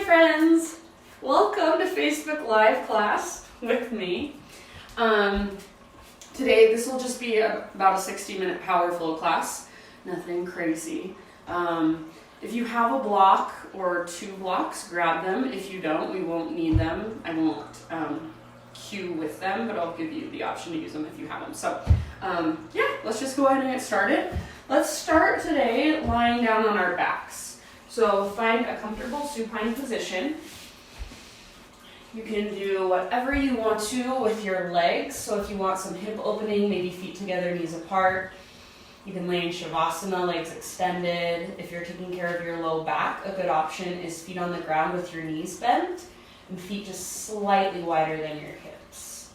friends! Welcome to Facebook Live class with me. Today this will just be about a 60-minute power flow class, nothing crazy. If you have a block or 2 blocks, grab them. If you don't, we won't need them. I won't cue with them, but I'll give you the option to use them if you have them. So yeah, let's just go ahead and get started. Let's start today lying down on our backs. So find a comfortable supine position. You can do whatever you want to with your legs. So if you want some hip opening, maybe feet together, knees apart. You can lay in Shavasana, legs extended. If you're taking care of your low back, a good option is feet on the ground with your knees bent and feet just slightly wider than your hips.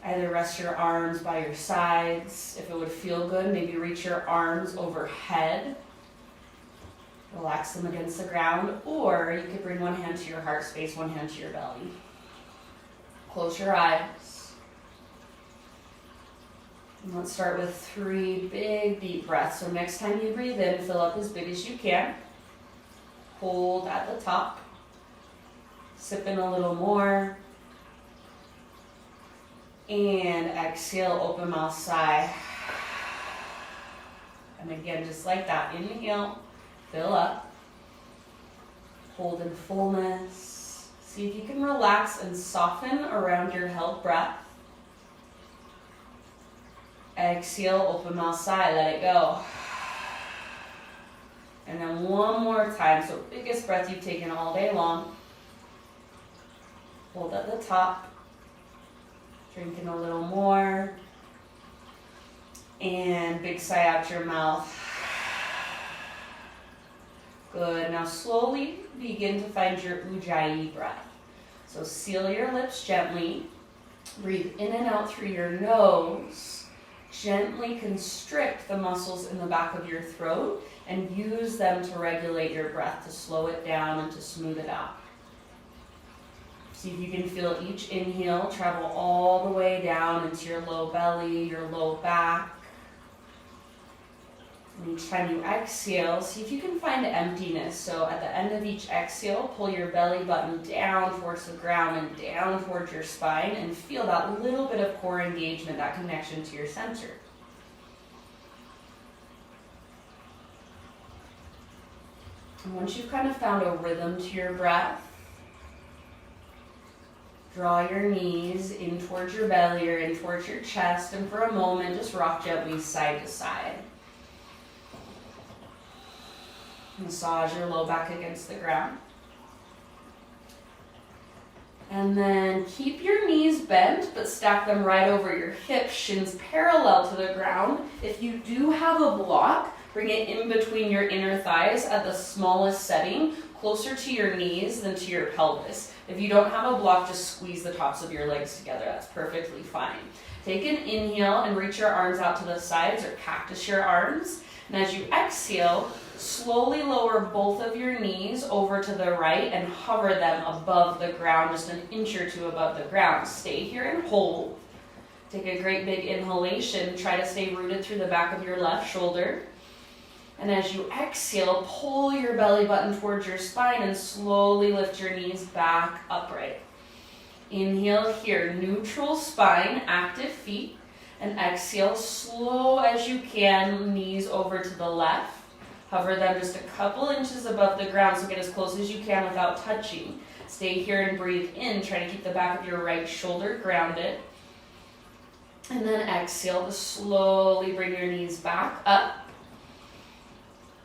Either rest your arms by your sides. If it would feel good, maybe reach your arms overhead. Relax them against the ground, or you could bring one hand to your heart space, one hand to your belly. Close your eyes. And let's start with 3 big deep breaths. So next time you breathe in, fill up as big as you can. Hold at the top. Sip in a little more. And exhale, open mouth, sigh. And again, just like that, inhale. Fill up, hold in fullness. See if you can relax and soften around your held breath. Exhale, open mouth, sigh, let it go. And then one more time, so biggest breath you've taken all day long. Hold at the top, drink in a little more. And big sigh out your mouth. Good. Now slowly begin to find your Ujjayi breath. So seal your lips gently. Breathe in and out through your nose. Gently constrict the muscles in the back of your throat and use them to regulate your breath, to slow it down and to smooth it out. See if you can feel each inhale travel all the way down into your low belly, your low back. And each time you exhale, see if you can find emptiness. So at the end of each exhale, pull your belly button down towards the ground and down towards your spine and feel that little bit of core engagement, that connection to your center. And once you've kind of found a rhythm to your breath, draw your knees in towards your belly or in towards your chest, and for a moment, just rock gently side to side. Massage your low back against the ground. And then keep your knees bent, but stack them right over your hips, shins parallel to the ground. If you do have a block, bring it in between your inner thighs at the smallest setting, closer to your knees than to your pelvis. If you don't have a block, just squeeze the tops of your legs together. That's perfectly fine. Take an inhale and reach your arms out to the sides or cactus your arms. And as you exhale, slowly lower both of your knees over to the right and hover them above the ground, just an inch or 2 above the ground. Stay here and hold. Take a great big inhalation. Try to stay rooted through the back of your left shoulder. And as you exhale, pull your belly button towards your spine and slowly lift your knees back upright. Inhale here, neutral spine, active feet. And exhale, slow as you can, knees over to the left. Hover them just a couple inches above the ground, so get as close as you can without touching. Stay here and breathe in. Try to keep the back of your right shoulder grounded. And then exhale to slowly bring your knees back up.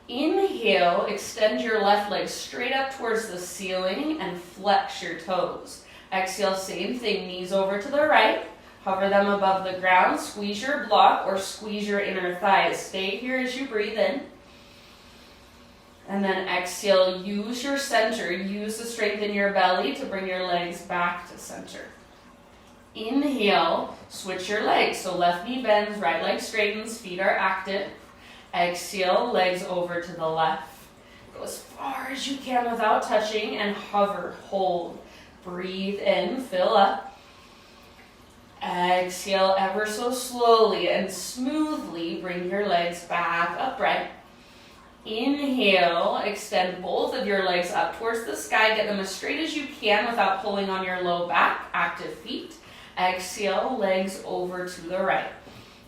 Inhale, extend your left leg straight up towards the ceiling and flex your toes. Exhale, same thing, knees over to the right. Hover them above the ground, squeeze your block or squeeze your inner thighs. Stay here as you breathe in. And then exhale, use your center, use the strength in your belly to bring your legs back to center. Inhale, switch your legs. So left knee bends, right leg straightens, feet are active. Exhale, legs over to the left. Go as far as you can without touching and hover, hold. Breathe in, fill up. Exhale ever so slowly and smoothly bring your legs back upright. Inhale, extend both of your legs up towards the sky. Get them as straight as you can without pulling on your low back. Active feet. Exhale, legs over to the right.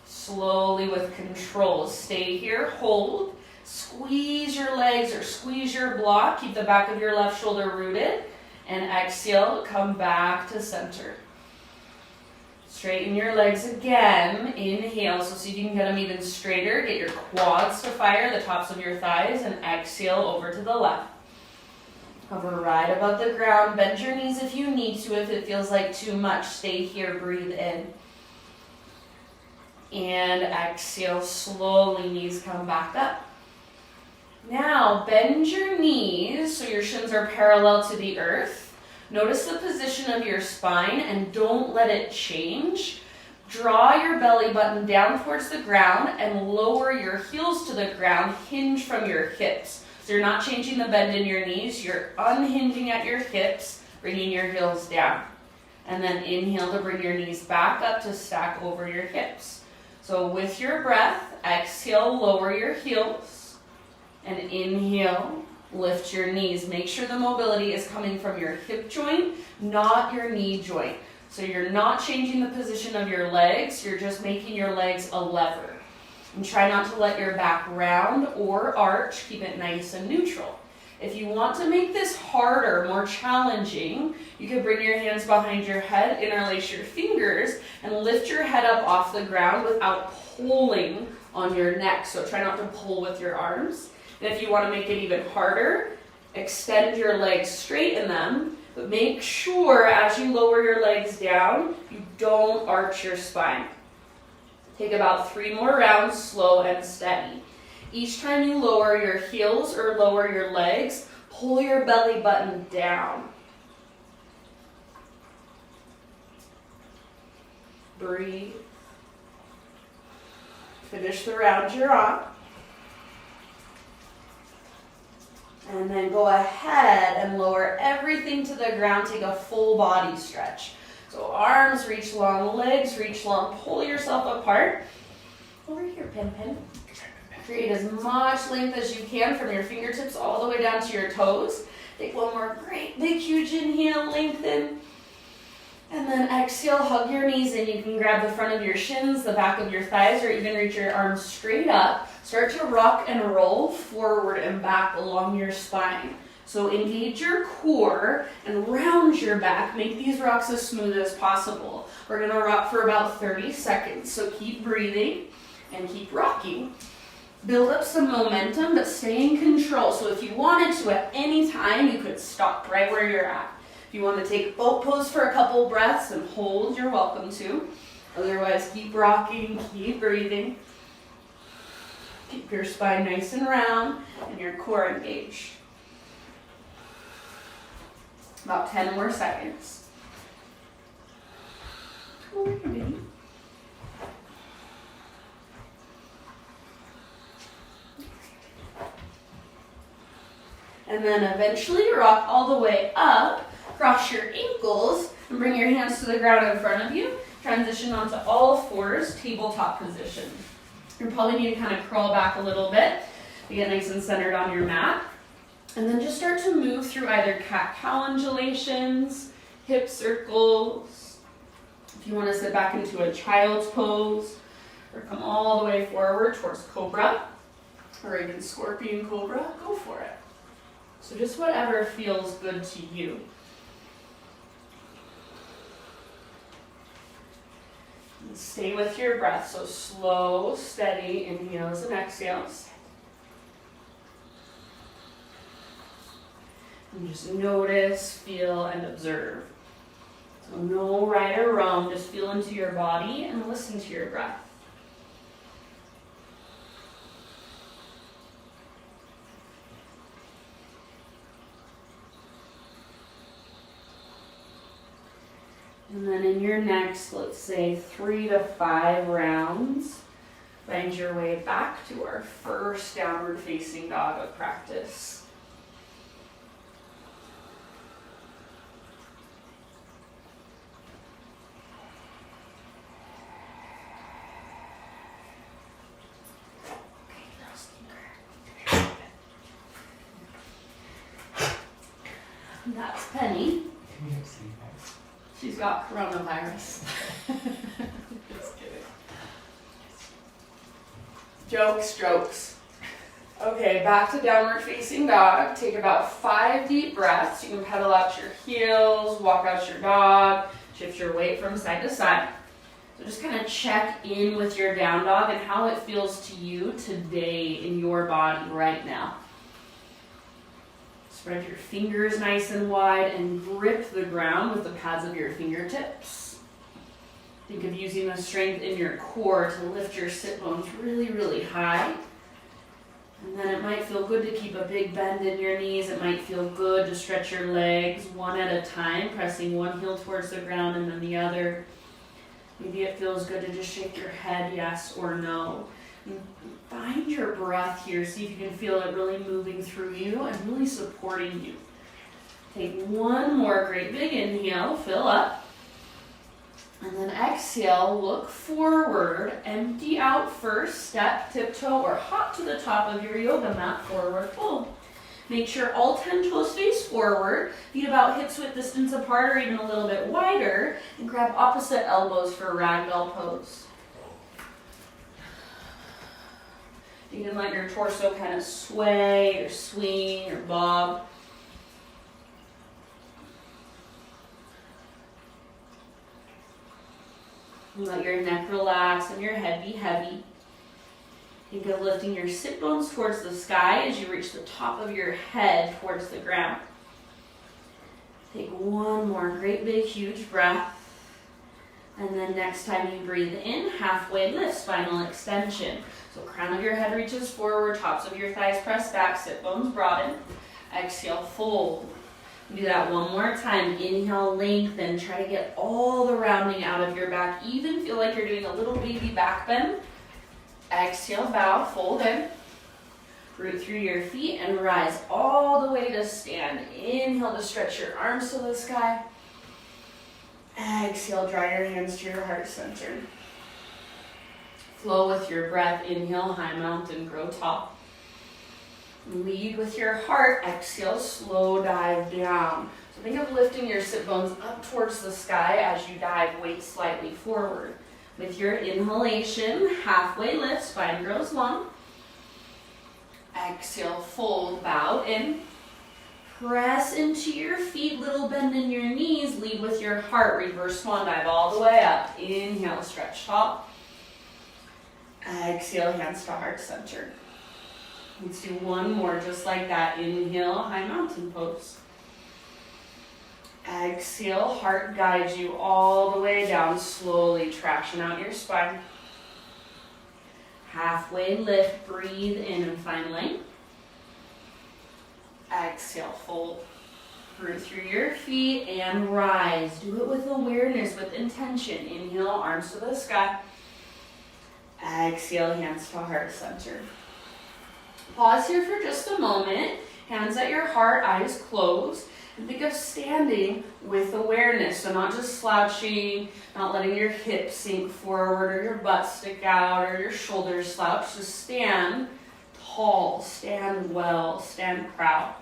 Slowly with control, stay here, hold. Squeeze your legs or squeeze your block. Keep the back of your left shoulder rooted. And exhale, come back to center. Straighten your legs again. Inhale, so see if you can get them even straighter. Get your quads to fire, the tops of your thighs, and exhale over to the left. Hover right above the ground. Bend your knees if you need to. If it feels like too much, stay here, breathe in. And exhale, slowly, knees come back up. Now, bend your knees so your shins are parallel to the earth. Notice the position of your spine and don't let it change. Draw your belly button down towards the ground and lower your heels to the ground. Hinge from your hips. So you're not changing the bend in your knees. You're unhinging at your hips, bringing your heels down. And then inhale to bring your knees back up to stack over your hips. So with your breath, exhale, lower your heels. And inhale, lift your knees. Make sure the mobility is coming from your hip joint, not your knee joint. So you're not changing the position of your legs, you're just making your legs a lever. And try not to let your back round or arch, keep it nice and neutral. If you want to make this harder, more challenging, you can bring your hands behind your head, interlace your fingers, and lift your head up off the ground without pulling on your neck. So try not to pull with your arms. And if you want to make it even harder, extend your legs, straighten them, but make sure as you lower your legs down, you don't arch your spine. Take about 3 more rounds, slow and steady. Each time you lower your heels or lower your legs, pull your belly button down. Breathe. Finish the round you're on. And then go ahead and lower everything to the ground. Take a full body stretch. So arms reach long, legs reach long. Pull yourself apart. Over here, Pin. Create as much length as you can from your fingertips all the way down to your toes. Take one more great big huge inhale, lengthen. And then exhale, hug your knees in. You can grab the front of your shins, the back of your thighs, or even reach your arms straight up. Start to rock and roll forward and back along your spine. So engage your core and round your back. Make these rocks as smooth as possible. We're going to rock for about 30 seconds. So keep breathing and keep rocking. Build up some momentum, but stay in control. So if you wanted to at any time, you could stop right where you're at. If you want to take boat pose for a couple breaths and hold, you're welcome to. Otherwise, keep rocking, keep breathing. Keep your spine nice and round and your core engaged. About 10 more seconds. And then eventually rock all the way up, cross your ankles, and bring your hands to the ground in front of you. Transition onto all fours, tabletop position. You probably need to kind of crawl back a little bit to get nice and centered on your mat. And then just start to move through either cat-cow undulations, hip circles. If you want to sit back into a child's pose, or come all the way forward towards cobra, or even scorpion cobra, go for it. So just whatever feels good to you. And stay with your breath, so slow, steady inhales and exhales. And just notice, feel, and observe. So no right or wrong, just feel into your body and listen to your breath. And then in your next, let's say 3 to 5 rounds, find your way back to our first downward facing dog of practice. That's Penny. She's got coronavirus. Just kidding. Jokes. Okay, back to downward facing dog. Take about 5 deep breaths. You can pedal out your heels, walk out your dog, shift your weight from side to side. So just kind of check in with your down dog and how it feels to you today in your body right now. Spread your fingers nice and wide and grip the ground with the pads of your fingertips. Think of using the strength in your core to lift your sit bones really, really high. And then it might feel good to keep a big bend in your knees. It might feel good to stretch your legs one at a time, pressing one heel towards the ground and then the other. Maybe it feels good to just shake your head yes or no. And find your breath here. See if you can feel it really moving through you and really supporting you. Take one more great big inhale, fill up. And then exhale, look forward, empty out first, step, tiptoe, or hop to the top of your yoga mat, forward fold. Make sure all 10 toes face forward, feet about hips width distance apart or even a little bit wider, and grab opposite elbows for ragdoll pose. You can let your torso kind of sway or swing or bob. Let your neck relax and your head be heavy. Think of lifting your sit bones towards the sky as you reach the top of your head towards the ground. Take one more great big huge breath. And then next time you breathe in, halfway lift, spinal extension. So crown of your head reaches forward, tops of your thighs press back, sit bones broaden. Exhale, fold. Do that one more time. Inhale, lengthen. Try to get all the rounding out of your back. Even feel like you're doing a little baby back bend. Exhale, bow, fold in. Root through your feet and rise all the way to stand. Inhale to stretch your arms to the sky. Exhale, draw your hands to your heart center. Flow with your breath. Inhale, high mountain, grow tall. Lead with your heart. Exhale, slow dive down. So think of lifting your sit bones up towards the sky as you dive, weight slightly forward. With your inhalation, halfway lift, spine grows long. Exhale, fold, bow in. Press into your feet, little bend in your knees. Lead with your heart, reverse swan dive all the way up. Inhale, stretch tall. Exhale, hands to heart center. Let's do one more just like that. Inhale, high mountain pose. Exhale, heart guides you all the way down, slowly traction out your spine. Halfway lift, breathe in and find length. Exhale, fold. Root through your feet and rise. Do it with awareness, with intention. Inhale, arms to the sky. Exhale, hands to heart center. Pause here for just a moment. Hands at your heart, eyes closed. And think of standing with awareness. So not just slouching, not letting your hips sink forward or your butt stick out or your shoulders slouch. Just stand tall, stand well, stand proud.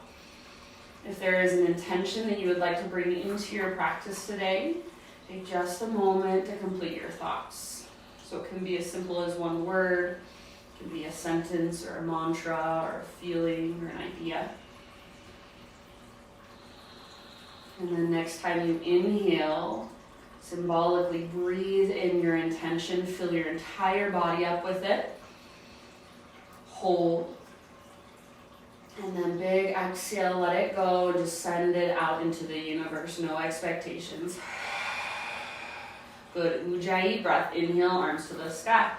If there is an intention that you would like to bring into your practice today, take just a moment to complete your thoughts. So it can be as simple as one word. It can be a sentence or a mantra or a feeling or an idea. And then next time you inhale, symbolically breathe in your intention, fill your entire body up with it. Hold. And then big exhale, let it go, and just send it out into the universe, no expectations. Good, Ujjayi breath, inhale, arms to the sky.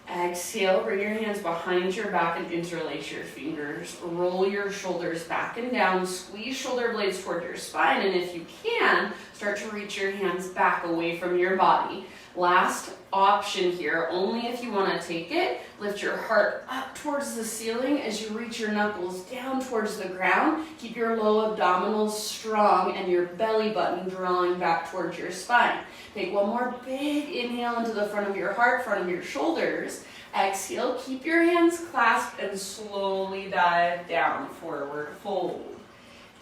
Exhale, bring your hands behind your back and interlace your fingers. Roll your shoulders back and down, squeeze shoulder blades toward your spine, and if you can, start to reach your hands back away from your body. Last option here, only if you want to take it, lift your heart up towards the ceiling as you reach your knuckles down towards the ground. Keep your low abdominals strong and your belly button drawing back towards your spine. Take one more big inhale into the front of your heart, front of your shoulders. Exhale, keep your hands clasped and slowly dive down, forward fold.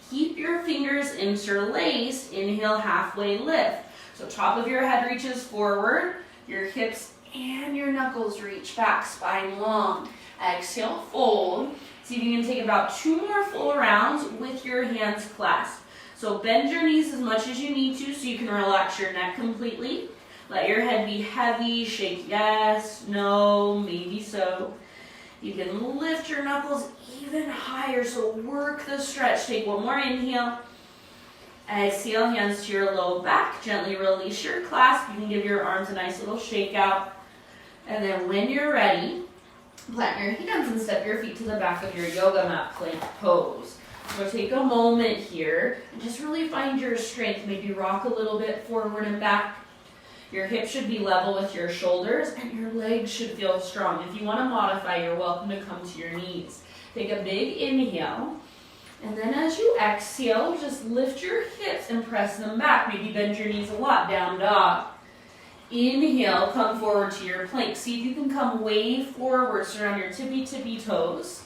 Keep your fingers interlaced. Inhale, halfway lift. So top of your head reaches forward, your hips and your knuckles reach back, spine long. Exhale, fold. See if you can take about 2 more full rounds with your hands clasped. So bend your knees as much as you need to so you can relax your neck completely. Let your head be heavy, shake yes, no, maybe so. You can lift your knuckles even higher, so work the stretch. Take 1 more inhale. Exhale, hands to your low back. Gently release your clasp. You can give your arms a nice little shake out. And then when you're ready, plant your hands and step your feet to the back of your yoga mat plank pose. So take a moment here and just really find your strength. Maybe rock a little bit forward and back. Your hips should be level with your shoulders and your legs should feel strong. If you want to modify, you're welcome to come to your knees. Take a big inhale. And then as you exhale, just lift your hips and press them back. Maybe bend your knees a lot, down dog. Inhale, come forward to your plank. See if you can come way forward, surround your tippy toes.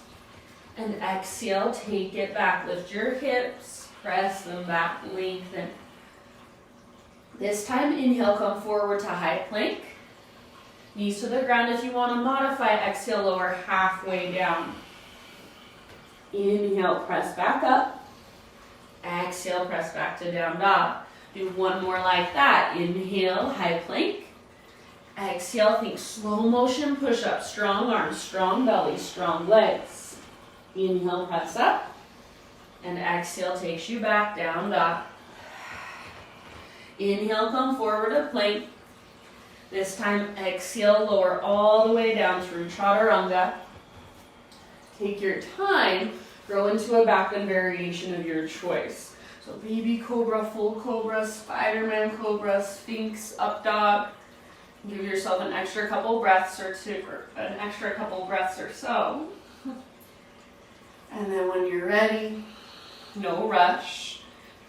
And exhale, take it back. Lift your hips, press them back, lengthen. This time, inhale, come forward to high plank. Knees to the ground. If you want to modify, exhale, lower halfway down. Inhale, press back up. Exhale, press back to down dog. Do 1 more like that. Inhale, high plank. Exhale, think slow motion push-up. Strong arms, strong belly, strong legs. Inhale, press up. And exhale takes you back, down dog. Inhale, come forward to plank. This time, exhale, lower all the way down through chaturanga. Take your time, grow into a back bend variation of your choice. So baby cobra, full cobra, Spider-Man cobra, Sphinx, up dog. Give yourself an extra couple breaths or so. And then when you're ready, no rush,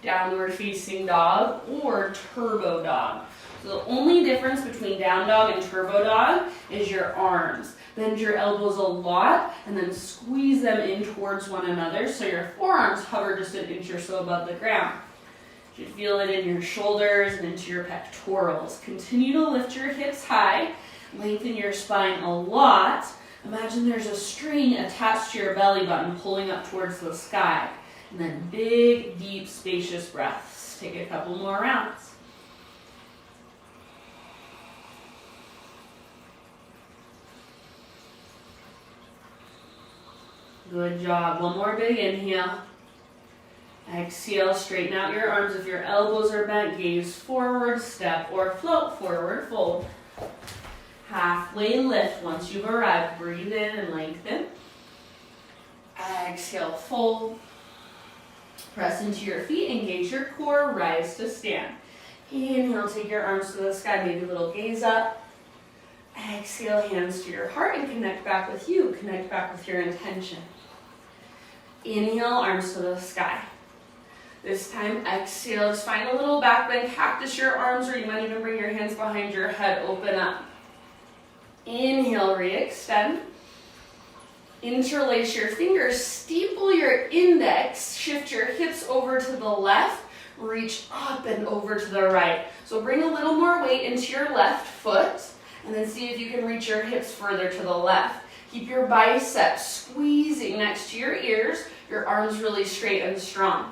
downward facing dog or turbo dog. So the only difference between down dog and turbo dog is your arms. Bend your elbows a lot and then squeeze them in towards one another so your forearms hover just an inch or so above the ground. You should feel it in your shoulders and into your pectorals. Continue to lift your hips high, lengthen your spine a lot. Imagine there's a string attached to your belly button pulling up towards the sky. And then big, deep, spacious breaths. Take a couple more rounds. Good job. 1 more big inhale. Exhale, straighten out your arms. If your elbows are bent, gaze forward, step or float forward, fold. Halfway lift. Once you've arrived, breathe in and lengthen. Exhale, fold. Press into your feet, engage your core, rise to stand. Inhale, take your arms to the sky, maybe a little gaze up. Exhale, hands to your heart and connect back with you. Connect back with your intention. Inhale, arms to the sky. This time, exhale, just find a little back bend, cactus your arms, or you might even bring your hands behind your head, open up. Inhale, re-extend. Interlace your fingers, steeple your index, shift your hips over to the left, reach up and over to the right. So bring a little more weight into your left foot, and then see if you can reach your hips further to the left. Keep your biceps squeezing next to your ears, your arms really straight and strong.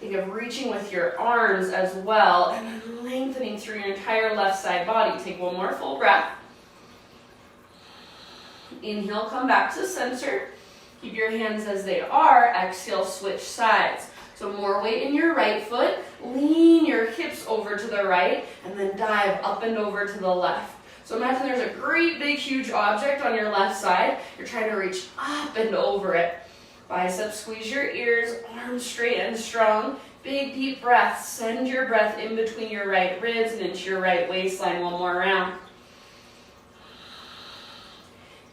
Think of reaching with your arms as well, and then lengthening through your entire left side body. Take 1 more full breath. Inhale, come back to center. Keep your hands as they are. Exhale, switch sides. So more weight in your right foot. Lean your hips over to the right, and then dive up and over to the left. So imagine there's a great big huge object on your left side. You're trying to reach up and over it. Biceps squeeze your ears, arms straight and strong. Big deep breath. Send your breath in between your right ribs and into your right waistline. 1 more round.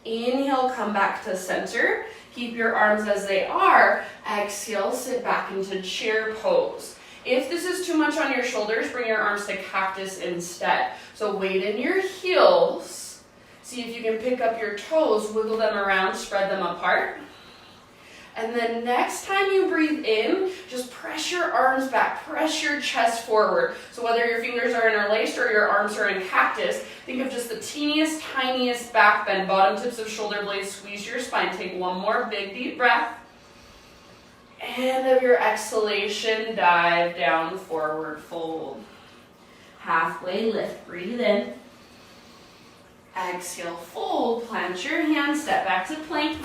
Inhale, come back to center. Keep your arms as they are. Exhale, sit back into chair pose. If this is too much on your shoulders, bring your arms to cactus instead. So weight in your heels. See if you can pick up your toes, wiggle them around, spread them apart. And then next time you breathe in, just press your arms back, press your chest forward. So whether your fingers are interlaced or your arms are in cactus, think of just the teeniest, tiniest back bend. Bottom tips of shoulder blades, squeeze your spine. Take one more big deep breath. End of your exhalation, dive down, forward fold. Halfway lift, breathe in. Exhale, fold, plant your hands, step back to plank.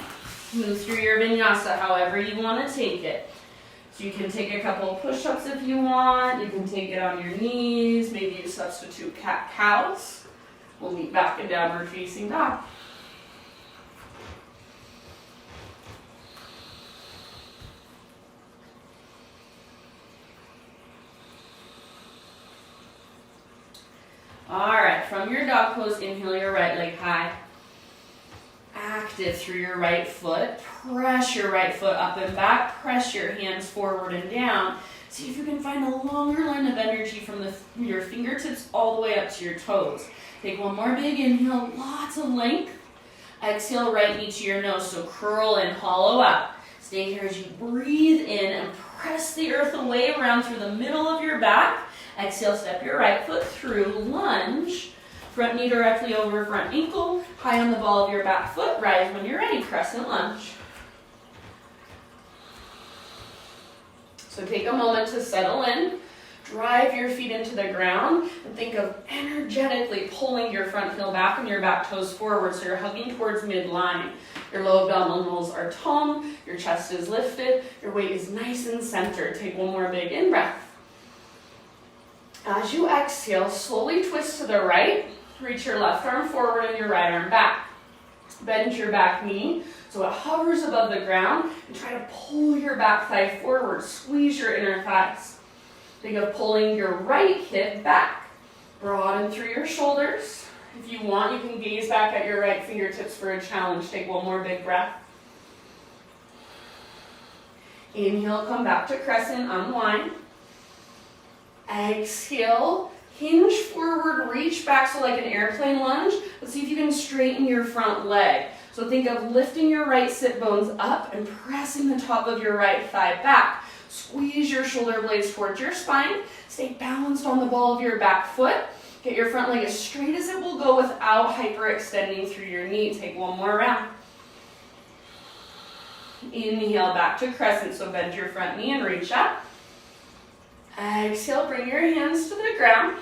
Move through your vinyasa however you want to take it. So you can take a couple of push-ups if you want. You can take it on your knees. Maybe you substitute cat-cows. We'll meet back in downward facing dog. All right, from your dog pose, inhale your right leg high. Active through your right foot. Press your right foot up and back. Press your hands forward and down. See if you can find a longer line of energy from your fingertips all the way up to your toes. Take one more big inhale, lots of length. Exhale, right knee to your nose, so curl and hollow out. Stay here as you breathe in and press the earth away around through the middle of your back. Exhale, step your right foot through, lunge. Front knee directly over front ankle, high on the ball of your back foot. Rise when you're ready, crescent lunge. So take a moment to settle in. Drive your feet into the ground and think of energetically pulling your front heel back and your back toes forward so you're hugging towards midline. Your low abdominals are toned, your chest is lifted, your weight is nice and centered. Take one more big in-breath. As you exhale, slowly twist to the right. Reach your left arm forward and your right arm back. Bend your back knee so it hovers above the ground and try to pull your back thigh forward. Squeeze your inner thighs. Think of pulling your right hip back. Broaden through your shoulders. If you want, you can gaze back at your right fingertips for a challenge. Take one more big breath. Inhale, come back to crescent, unwind. Exhale, hinge forward, reach back, so like an airplane lunge. Let's see if you can straighten your front leg. So think of lifting your right sit bones up and pressing the top of your right thigh back. Squeeze your shoulder blades towards your spine. Stay balanced on the ball of your back foot. Get your front leg as straight as it will go without hyperextending through your knee. Take one more round. Inhale, back to crescent, so bend your front knee and reach up. Exhale, bring your hands to the ground.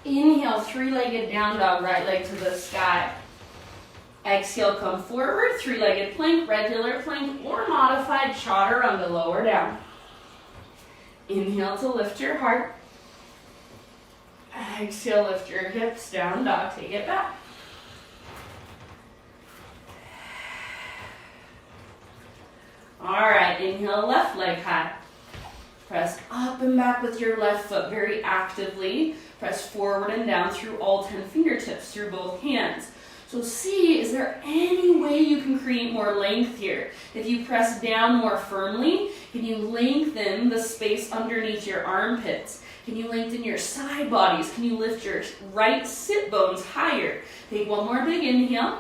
Inhale, three-legged down dog, right leg to the sky. Exhale, come forward, three-legged plank, regular plank, or modified chaturanga, lower down. Inhale to lift your heart. Exhale, lift your hips, down dog, take it back. All right, inhale, left leg high. Press up and back with your left foot very actively. Press forward and down through all 10 fingertips, through both hands. So see, is there any way you can create more length here? If you press down more firmly, can you lengthen the space underneath your armpits? Can you lengthen your side bodies? Can you lift your right sit bones higher? Take one more big inhale.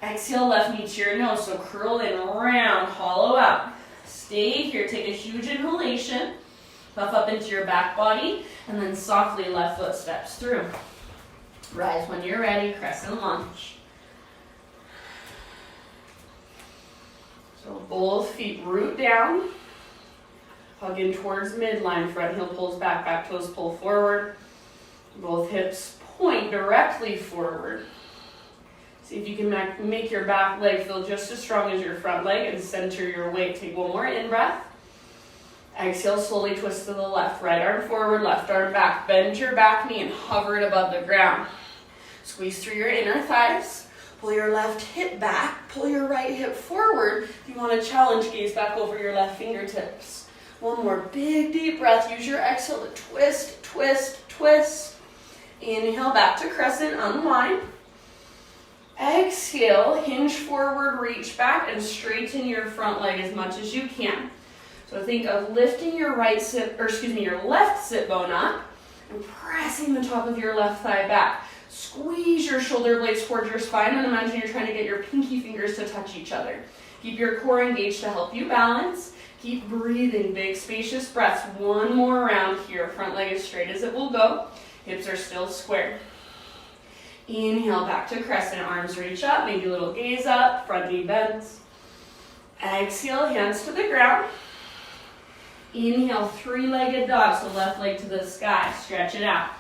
Exhale, left knee to your nose, so curl in, round, hollow out. Stay here, take a huge inhalation, puff up into your back body, and then softly left foot steps through. Rise when you're ready, crescent lunge. So both feet root down, hug in towards midline, front heel pulls back, back toes pull forward. Both hips point directly forward. See if you can make your back leg feel just as strong as your front leg and center your weight. Take one more in-breath. Exhale, slowly twist to the left. Right arm forward, left arm back. Bend your back knee and hover it above the ground. Squeeze through your inner thighs. Pull your left hip back. Pull your right hip forward. If you want to challenge, gaze back over your left fingertips. One more big deep breath. Use your exhale to twist, twist, twist. Inhale, back to crescent, unwind. Exhale, hinge forward, reach back, and straighten your front leg as much as you can. So think of lifting your left sit bone up and pressing the top of your left thigh back. Squeeze your shoulder blades towards your spine and imagine you're trying to get your pinky fingers to touch each other. Keep your core engaged to help you balance. Keep breathing, big spacious breaths. One more round here. Front leg as straight as it will go. Hips are still square. Inhale, back to crescent. Arms reach up, maybe a little gaze up. Front knee bends. Exhale, hands to the ground. Inhale, three-legged dog, so left leg to the sky. Stretch it out.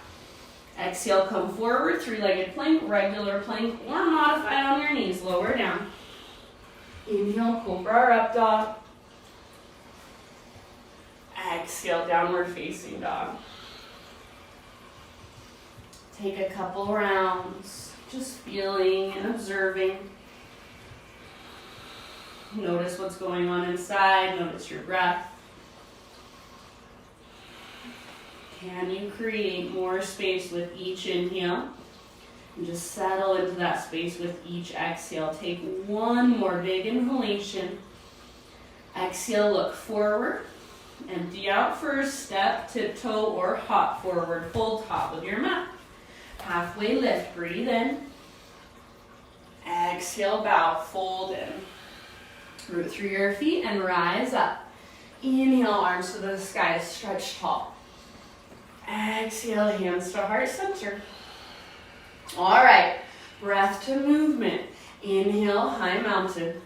Exhale, come forward, three-legged plank, regular plank, or modify on your knees. Lower down. Inhale, cobra or up dog. Exhale, downward facing dog. Take a couple rounds, just feeling and observing. Notice what's going on inside, notice your breath. Can you create more space with each inhale? And just settle into that space with each exhale. Take one more big inhalation. Exhale, look forward. Empty out first, step, tiptoe, or hop forward. Full top of your mat. Halfway lift, breathe in. Exhale, bow, fold in. Root through your feet and rise up. Inhale, arms to the sky, stretch tall. Exhale, hands to heart center. All right, breath to movement. Inhale, high mountain.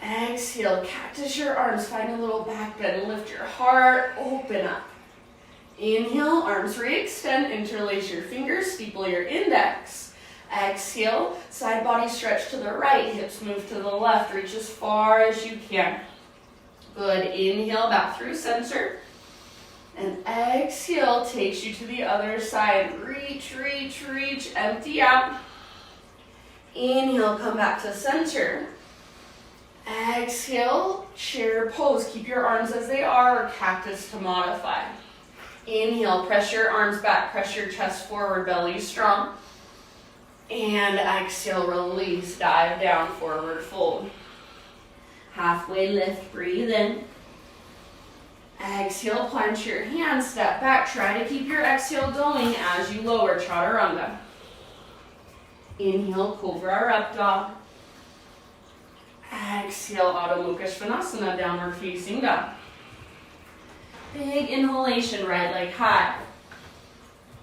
Exhale, cactus your arms, find a little back bend, lift your heart, open up. Inhale, arms re-extend, interlace your fingers, steeple your index. Exhale, side body stretch to the right, hips move to the left, reach as far as you can. Good, inhale, back through center. And exhale takes you to the other side. Reach, reach, reach, empty out. Inhale, come back to center. Exhale, chair pose. Keep your arms as they are, or cactus to modify. Inhale, press your arms back, press your chest forward, belly strong. And exhale, release, dive down, forward fold. Halfway lift, breathe in. Exhale, plant your hands, step back. Try to keep your exhale going as you lower, chaturanga. Inhale, cobra or up dog. Exhale, Adho Mukha Svanasana, downward facing dog. Big inhalation, right leg high.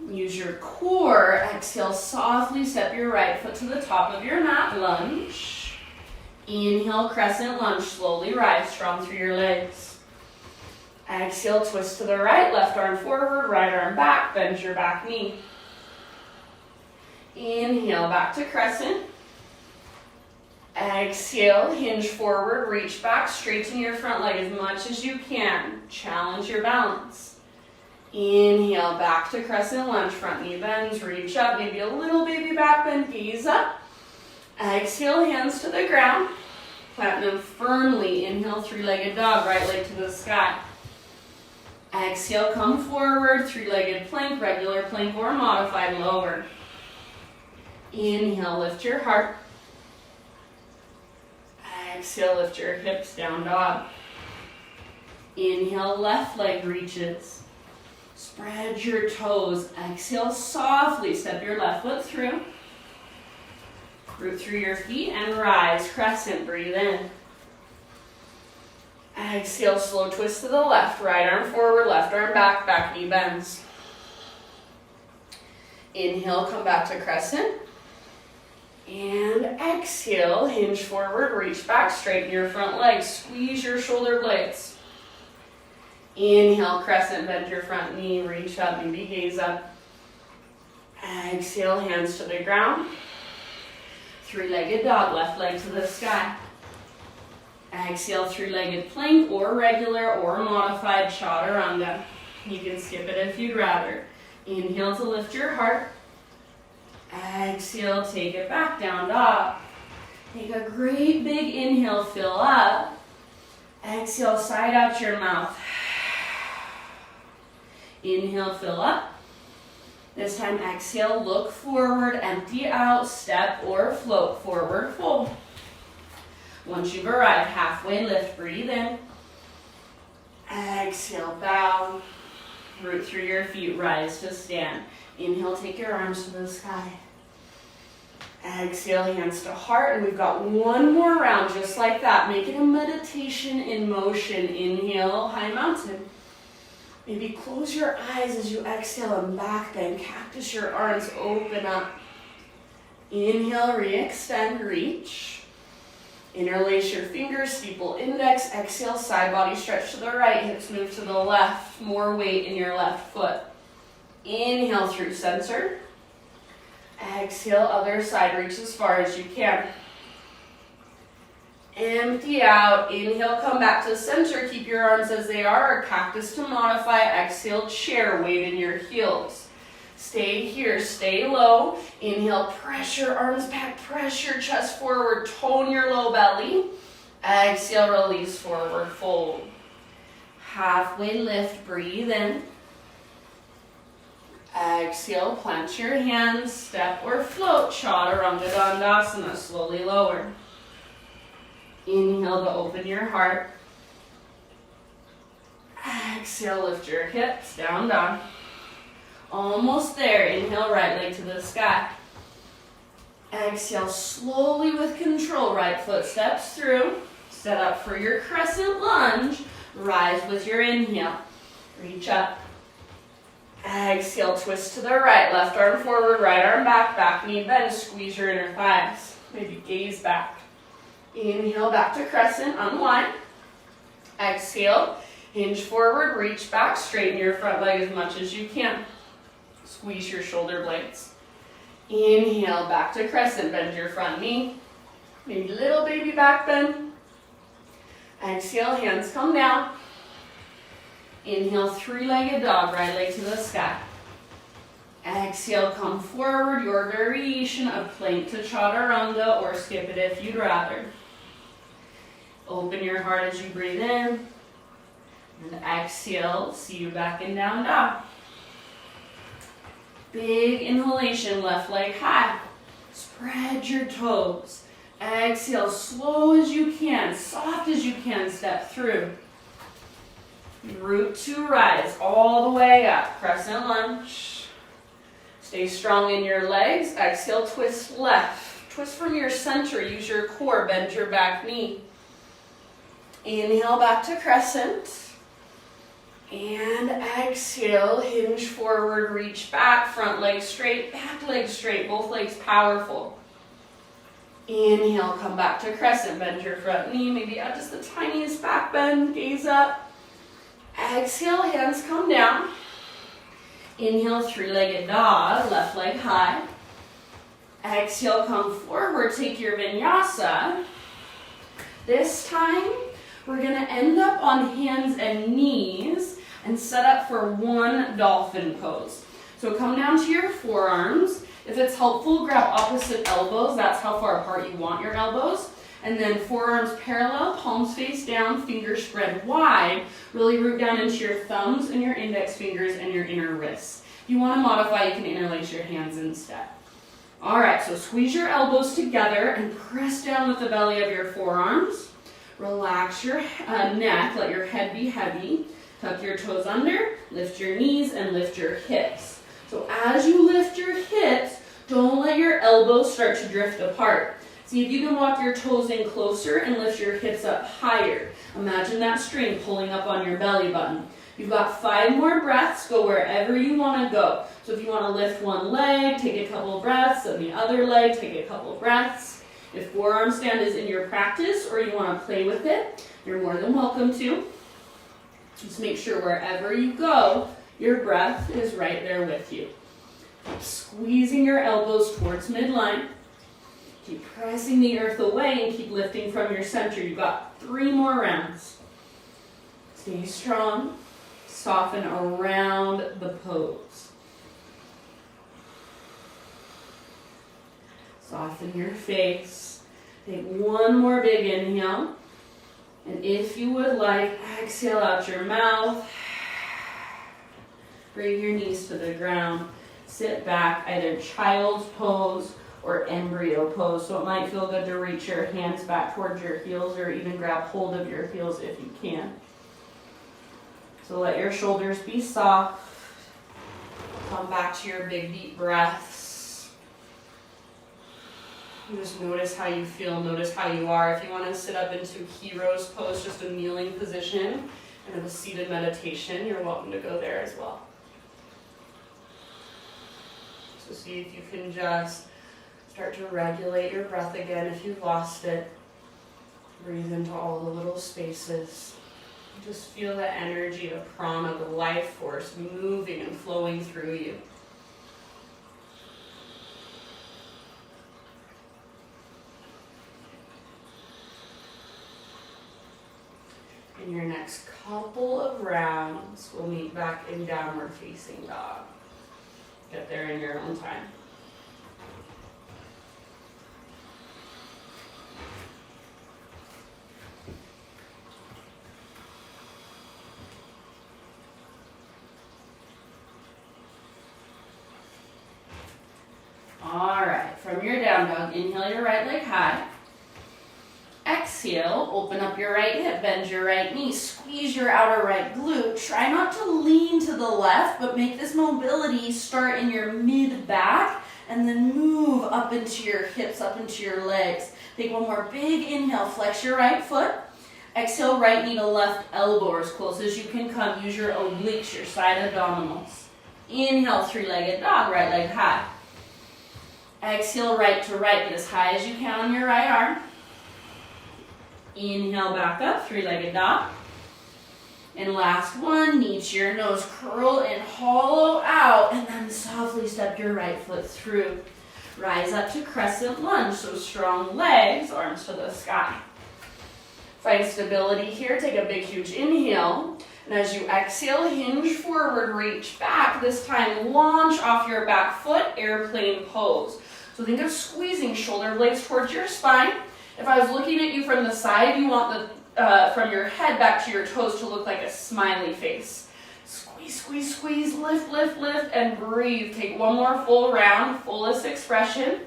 Use your core. Exhale, softly step your right foot to the top of your mat, lunge. Inhale, crescent lunge, slowly rise, strong through your legs. Exhale, twist to the right, left arm forward, right arm back, bend your back knee. Inhale, back to crescent. Exhale, hinge forward, reach back, straighten your front leg as much as you can. Challenge your balance. Inhale, back to crescent lunge, front knee bends, reach up, maybe a little baby back bend, gaze up. Exhale, hands to the ground. Plant them firmly. Inhale, three-legged dog, right leg to the sky. Exhale, come forward, three-legged plank, regular plank or modified lower. Inhale, lift your heart. Exhale, lift your hips, down dog. Inhale, left leg reaches. Spread your toes. Exhale, softly step your left foot through. Root through your feet and rise, crescent, breathe in. Exhale, slow twist to the left, right arm forward, left arm back, back knee bends. Inhale, come back to crescent. And exhale, hinge forward, reach back, straighten your front legs, squeeze your shoulder blades. Inhale, crescent, bend your front knee, reach up, maybe gaze up. Exhale, hands to the ground. Three-legged dog, left leg to the sky. Exhale, three-legged plank or regular or modified chaturanga. You can skip it if you'd rather. Inhale to lift your heart. Exhale, take it back, down dog. Take a great big inhale, fill up. Exhale, side out your mouth. Inhale, fill up. This time, exhale, look forward, empty out, step or float, forward fold. Once you've arrived, halfway lift, breathe in. Exhale, bow. Root through your feet, rise to stand. Inhale, take your arms to the sky. Exhale, hands to heart, and we've got one more round just like that. Make it a meditation in motion. Inhale, high mountain. Maybe close your eyes as you exhale and back bend. Cactus your arms, open up. Inhale, re-extend, reach. Interlace your fingers, steeple index. Exhale, side body stretch to the right, hips move to the left. More weight in your left foot. Inhale through center. Exhale, other side, reach as far as you can. Empty out. Inhale, come back to center. Keep your arms as they are, or cactus to modify. Exhale, chair, weight in your heels. Stay here, stay low. Inhale, pressure, arms back, pressure, chest forward, tone your low belly. Exhale, release forward, fold. Halfway lift, breathe in. Exhale, plant your hands, step or float, Chaturanga Dandasana, slowly lower. Inhale to open your heart. Exhale, lift your hips, down, down. Almost there. Inhale, right leg to the sky. Exhale, slowly with control, right foot steps through. Set up for your crescent lunge. Rise with your inhale. Reach up. Exhale, twist to the right. Left arm forward, right arm back. Back knee bend. Squeeze your inner thighs. Maybe gaze back. Inhale, back to crescent. Unwind. Exhale, hinge forward, reach back. Straighten your front leg as much as you can. Squeeze your shoulder blades. Inhale, back to crescent. Bend your front knee. Maybe little baby back bend. Exhale, hands come down. Inhale, three-legged dog, right leg to the sky. Exhale, come forward, your variation of plank to chaturanga, or skip it if you'd rather. Open your heart as you breathe in. And exhale, see you back in down dog. Big inhalation, left leg high. Spread your toes. Exhale, slow as you can, soft as you can, step through. Root to rise, all the way up. Crescent lunge. Stay strong in your legs. Exhale, twist left. Twist from your center, use your core, bend your back knee. Inhale, back to crescent. And exhale, hinge forward, reach back, front leg straight, back leg straight, both legs powerful. Inhale, come back to crescent, bend your front knee, maybe add just the tiniest back bend, gaze up. Exhale, hands come down. Inhale, three-legged dog, left leg high. Exhale, come forward, take your vinyasa. This time, we're gonna end up on hands and knees and set up for one dolphin pose. So come down to your forearms. If it's helpful, grab opposite elbows. That's how far apart you want your elbows. And then forearms parallel, palms face down, fingers spread wide. Really root down into your thumbs and your index fingers and your inner wrists. If you want to modify, you can interlace your hands instead. All right, so squeeze your elbows together and press down with the belly of your forearms. Relax your neck, let your head be heavy. Tuck your toes under, lift your knees, and lift your hips. So as you lift your hips, don't let your elbows start to drift apart. See if you can walk your toes in closer and lift your hips up higher. Imagine that string pulling up on your belly button. You've got 5 more breaths, go wherever you want to go. So if you want to lift one leg, take a couple breaths, and the other leg, take a couple breaths. If forearm stand is in your practice or you want to play with it, you're more than welcome to. Just make sure wherever you go, your breath is right there with you. Keep squeezing your elbows towards midline. Keep pressing the earth away and keep lifting from your center. You've got 3 more rounds. Stay strong. Soften around the pose. Soften your face. Take one more big inhale. And if you would like, exhale out your mouth. Bring your knees to the ground. Sit back, either child's pose or embryo pose. So it might feel good to reach your hands back towards your heels or even grab hold of your heels if you can. So let your shoulders be soft. Come back to your big deep breaths. Just notice how you feel, notice how you are. If you want to sit up into hero's pose, just a kneeling position, and have a seated meditation, you're welcome to go there as well. So see if you can just start to regulate your breath again if you've lost it. Breathe into all the little spaces. Just feel the energy, the prana, the life force moving and flowing through you. In your next couple of rounds, we'll meet back in downward facing dog. Get there in your own time. All right, from your down dog, inhale your right leg high. Exhale, open up your right hip, bend your right knee, squeeze your outer right glute. Try not to lean to the left, but make this mobility start in your mid-back and then move up into your hips, up into your legs. Take one more big inhale, flex your right foot. Exhale, right knee to left elbow as close as you can come. Use your obliques, your side abdominals. Inhale, three-legged dog, right leg high. Exhale, right to right, get as high as you can on your right arm. Inhale, back up, three-legged dog. And last one, knee to your nose, curl and hollow out, and then softly step your right foot through. Rise up to crescent lunge, so strong legs, arms to the sky. Find stability here, take a big, huge inhale. And as you exhale, hinge forward, reach back. This time, launch off your back foot, airplane pose. So think of squeezing shoulder blades towards your spine. If I was looking at you from the side, you want from your head back to your toes to look like a smiley face. Squeeze, squeeze, squeeze, lift, lift, lift, and breathe. Take one more full round, fullest expression.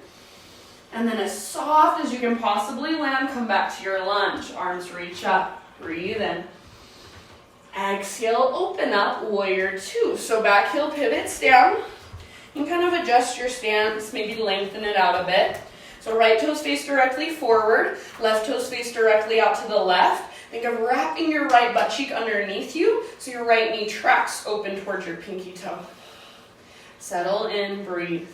And then as soft as you can possibly land, come back to your lunge. Arms reach up, breathe in. Exhale, open up, warrior two. So back heel pivots down. You can kind of adjust your stance, maybe lengthen it out a bit. So right toes face directly forward, left toes face directly out to the left. Think of wrapping your right butt cheek underneath you so your right knee tracks open towards your pinky toe. Settle in, breathe.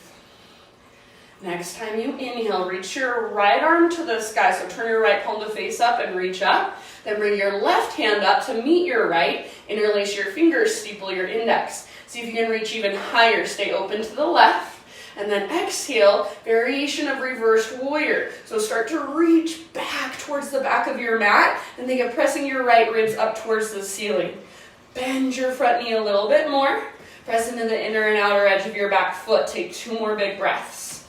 Next time you inhale, reach your right arm to the sky. So turn your right palm to face up and reach up. Then bring your left hand up to meet your right. Interlace your fingers, steeple your index. See if you can reach even higher. Stay open to the left. And then exhale, variation of reversed warrior. So start to reach back towards the back of your mat and think of pressing your right ribs up towards the ceiling. Bend your front knee a little bit more. Press into the inner and outer edge of your back foot. Take 2 more big breaths.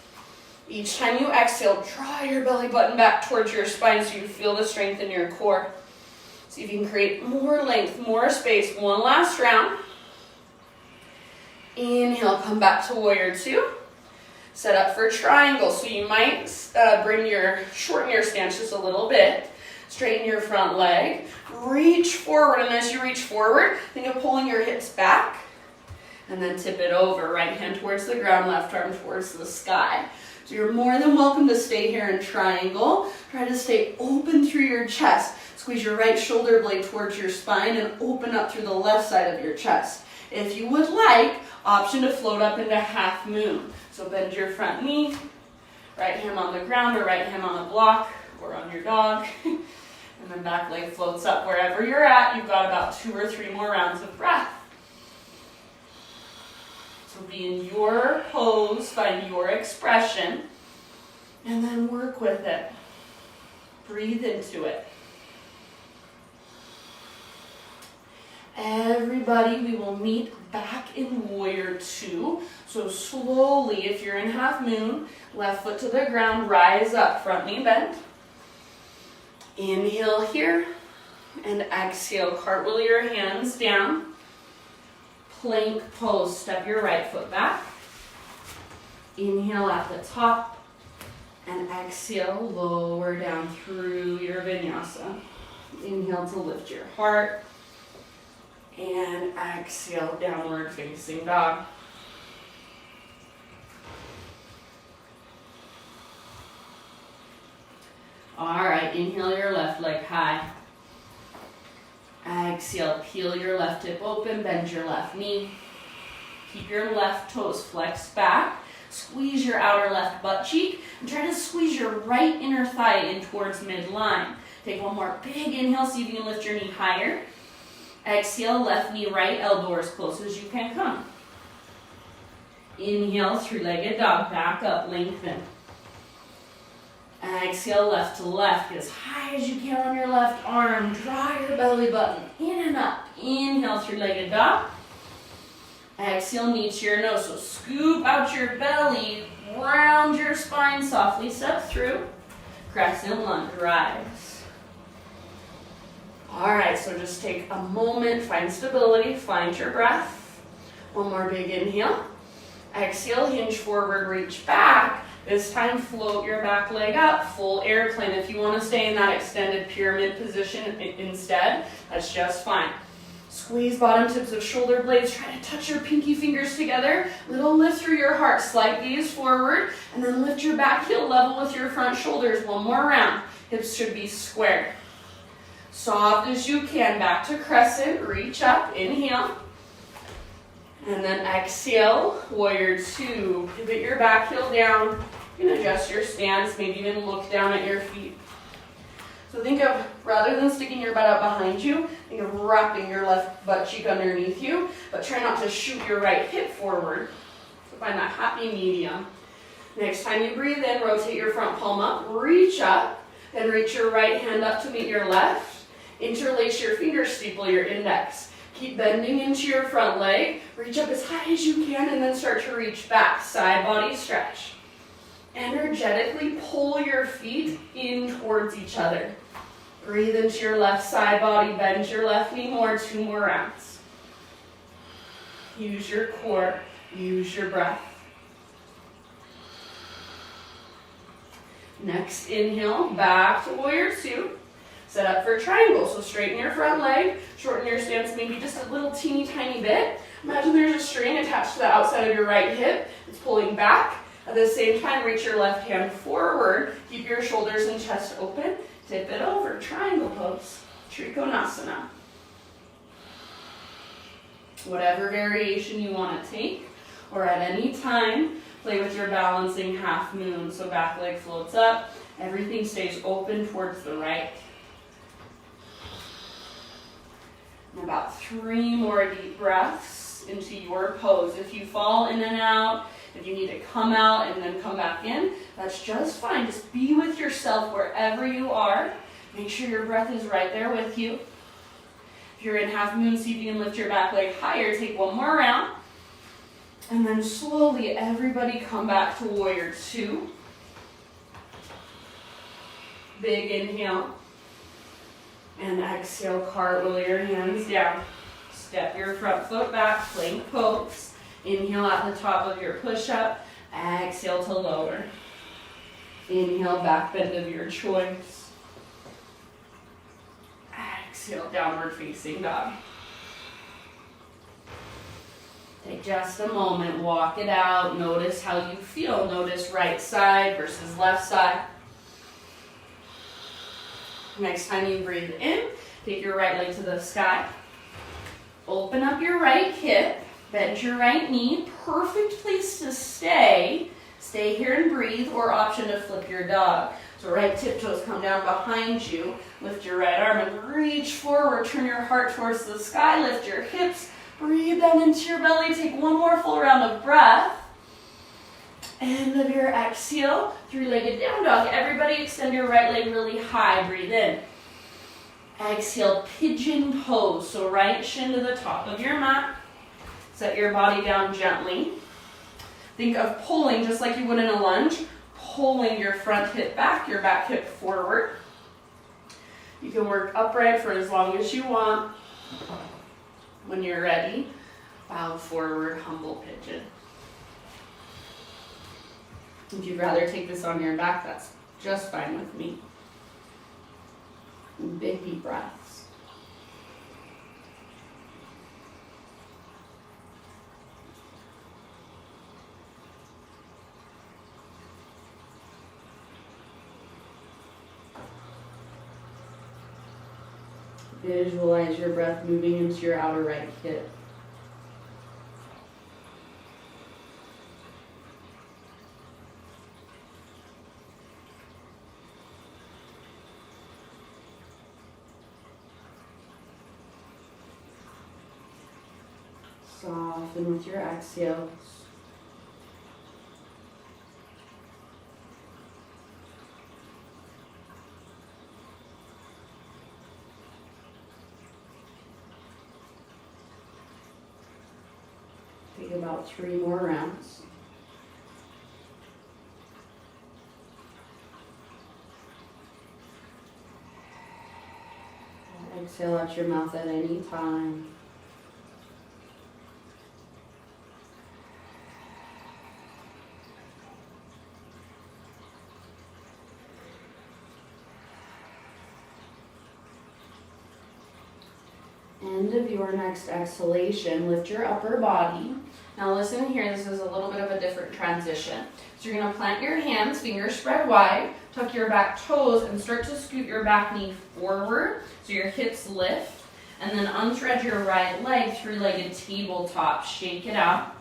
Each time you exhale, draw your belly button back towards your spine so you feel the strength in your core. See if you can create more length, more space. One last round. Inhale, come back to warrior two. Set up for triangle, so you might shorten your stance just a little bit. Straighten your front leg. Reach forward, and as you reach forward, think of pulling your hips back. And then tip it over. Right hand towards the ground, left arm towards the sky. So you're more than welcome to stay here in triangle. Try to stay open through your chest. Squeeze your right shoulder blade towards your spine and open up through the left side of your chest. If you would like, option to float up into half moon. So bend your front knee, right hand on the ground or right hand on a block or on your dog. And then back leg floats up wherever you're at. You've got about 2 or 3 more rounds of breath. So be in your pose, find your expression, and then work with it. Breathe into it. Everybody, we will meet back in warrior two. So slowly, if you're in half moon, left foot to the ground, rise up, front knee bent. Inhale here, and exhale, cartwheel your hands down. Plank pose, step your right foot back. Inhale at the top, and exhale, lower down through your vinyasa. Inhale to lift your heart. And exhale, downward facing dog. All right, inhale your left leg high. Exhale, peel your left hip open, bend your left knee. Keep your left toes flexed back. Squeeze your outer left butt cheek and try to squeeze your right inner thigh in towards midline. Take one more big inhale, see if you can lift your knee higher. Exhale, left knee right, elbow as close as you can come. Inhale, three-legged dog, back up, lengthen. Exhale, left to left, get as high as you can on your left arm. Draw your belly button in and up. Inhale, three-legged dog. Exhale, knee to your nose. So scoop out your belly, round your spine, softly step through. Crescent lunge, rise. All right, so just take a moment, find stability, find your breath. One more big inhale. Exhale, hinge forward, reach back. This time, float your back leg up, full airplane. If you want to stay in that extended pyramid position instead, that's just fine. Squeeze bottom tips of shoulder blades. Try to touch your pinky fingers together. Little lift through your heart. Slight gaze forward. And then lift your back heel level with your front shoulders. One more round. Hips should be square. Soft as you can. Back to crescent. Reach up. Inhale. And then exhale. Warrior two. Pivot your back heel down. You can adjust your stance. Maybe even look down at your feet. So think of, rather than sticking your butt out behind you, think of wrapping your left butt cheek underneath you, but try not to shoot your right hip forward. So find that happy medium. Next time you breathe in, rotate your front palm up, reach up, then reach your right hand up to meet your left. Interlace your fingers, steeple your index. Keep bending into your front leg, reach up as high as you can, and then start to reach back, side body stretch. Energetically pull your feet in towards each other. Breathe into your left side body, bend your left knee more, 2 more rounds. Use your core, use your breath. Next inhale, back to warrior two. Set up for triangle, so straighten your front leg, shorten your stance maybe just a little teeny tiny bit. Imagine there's a string attached to the outside of your right hip. It's pulling back. At the same time, reach your left hand forward. Keep your shoulders and chest open. Tip it over. Triangle pose. Trikonasana. Whatever variation you want to take, or at any time, play with your balancing half moon. So back leg floats up. Everything stays open towards the right. And about 3 more deep breaths into your pose. If you fall in and out, if you need to come out and then come back in, that's just fine. Just be with yourself wherever you are. Make sure your breath is right there with you. If you're in half moon, see if you can lift your back leg higher. Take 1 more round. And then slowly, everybody come back to warrior two. Big inhale. And exhale, cartwheel your hands down. Step your front foot back, plank pose. Inhale at the top of your push-up. Exhale to lower. Inhale, back bend of your choice. Exhale, downward facing dog. Take just a moment, walk it out. Notice how you feel. Notice right side versus left side. Next time you breathe in, take your right leg to the sky. Open up your right hip. Bend your right knee, perfect place to stay. Stay here and breathe, or option to flip your dog. So right tiptoes come down behind you. Lift your right arm and reach forward. Turn your heart towards the sky. Lift your hips. Breathe down into your belly. Take 1 more full round of breath. End of your exhale, 3-legged down dog. Everybody extend your right leg really high. Breathe in. Exhale, pigeon pose. So right shin to the top of your mat. Set your body down gently. Think of pulling, just like you would in a lunge, pulling your front hip back, your back hip forward. You can work upright for as long as you want. When you're ready, bow forward, humble pigeon. If you'd rather take this on your back, that's just fine with me. Big deep breaths. Visualize your breath moving into your outer right hip. Soften with your exhales. Take about 3 more rounds. Exhale out your mouth at any time. End of your next exhalation, lift your upper body. Now listen here, this is a little bit of a different transition. So you're going to plant your hands, fingers spread wide, tuck your back toes, and start to scoot your back knee forward so your hips lift. And then unthread your right leg, 3-legged tabletop. Shake it out.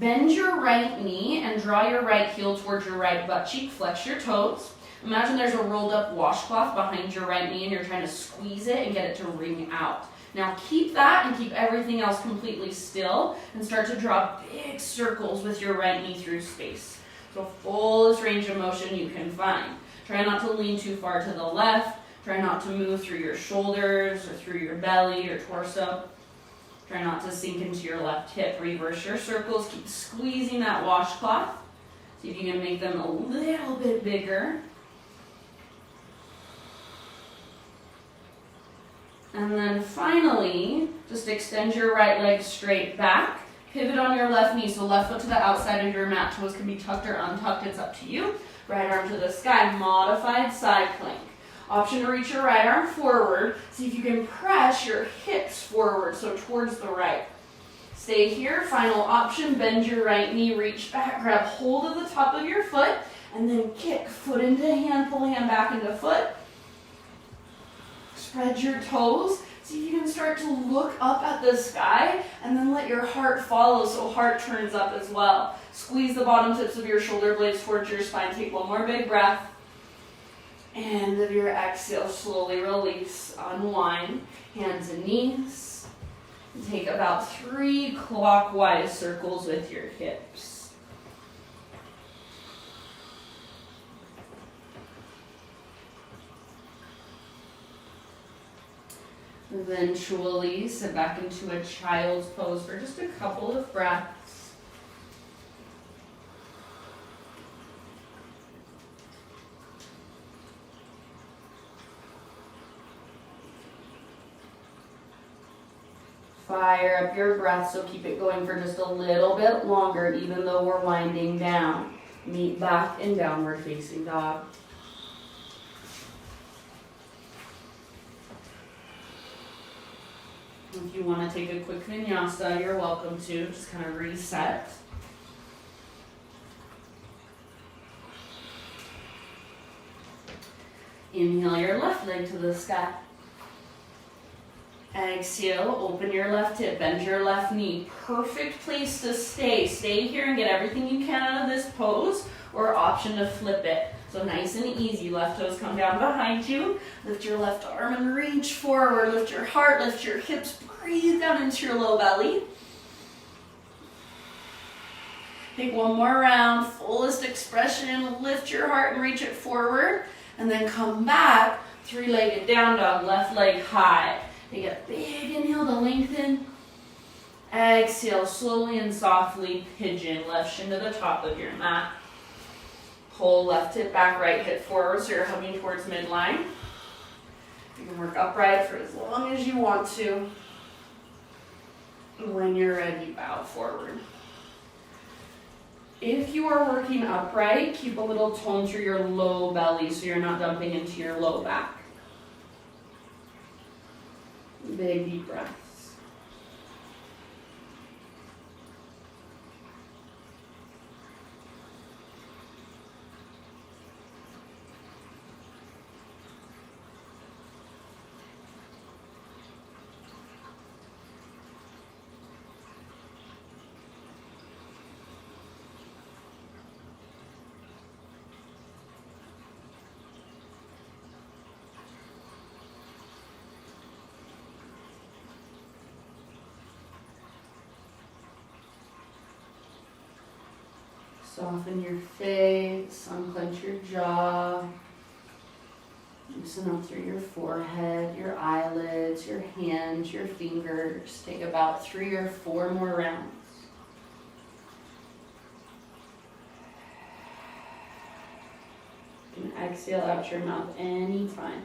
Bend your right knee and draw your right heel towards your right butt cheek. Flex your toes. Imagine there's a rolled up washcloth behind your right knee and you're trying to squeeze it and get it to wring out. Now keep that and keep everything else completely still and start to draw big circles with your right knee through space. So fullest range of motion you can find. Try not to lean too far to the left. Try not to move through your shoulders or through your belly or torso. Try not to sink into your left hip. Reverse your circles. Keep squeezing that washcloth. See if you can make them a little bit bigger. And then finally, just extend your right leg straight back. Pivot on your left knee, so left foot to the outside of your mat. Toes can be tucked or untucked, it's up to you. Right arm to the sky, modified side plank. Option to reach your right arm forward. See if you can press your hips forward, so towards the right. Stay here. Final option, bend your right knee, reach back, grab hold of the top of your foot, and then kick foot into hand, pull hand back into foot. Spread your toes. See if you can start to look up at the sky and then let your heart follow so heart turns up as well. Squeeze the bottom tips of your shoulder blades towards your spine. Take one more big breath. End of your exhale, slowly release, unwind, hands and knees. Take about 3 clockwise circles with your hips. Eventually, sit back into a child's pose for just a couple of breaths. Fire up your breath, so keep it going for just a little bit longer, even though we're winding down. Meet back in downward facing dog. If you want to take a quick vinyasa, you're welcome to. Just kind of reset. Inhale your left leg to the sky. Exhale, open your left hip, bend your left knee. Perfect place to stay. Stay here and get everything you can out of this pose, or option to flip it. So nice and easy. Left toes come down behind you. Lift your left arm and reach forward. Lift your heart, lift your hips. Breathe down into your low belly. Take one more round. Fullest expression. Lift your heart and reach it forward. And then come back. 3-legged down dog. Left leg high. Take a big inhale to lengthen. Exhale slowly and softly. Pigeon. Left shin to the top of your mat. Pull left hip back, right hip forward, so you're hugging towards midline. You can work upright for as long as you want to. When you're ready, bow forward. If you are working upright, keep a little tone through your low belly so you're not dumping into your low back. Big deep breaths. Soften your face, unclench your jaw. Loosen up through your forehead, your eyelids, your hands, your fingers. Take about 3 or 4 more rounds. You can exhale out your mouth anytime.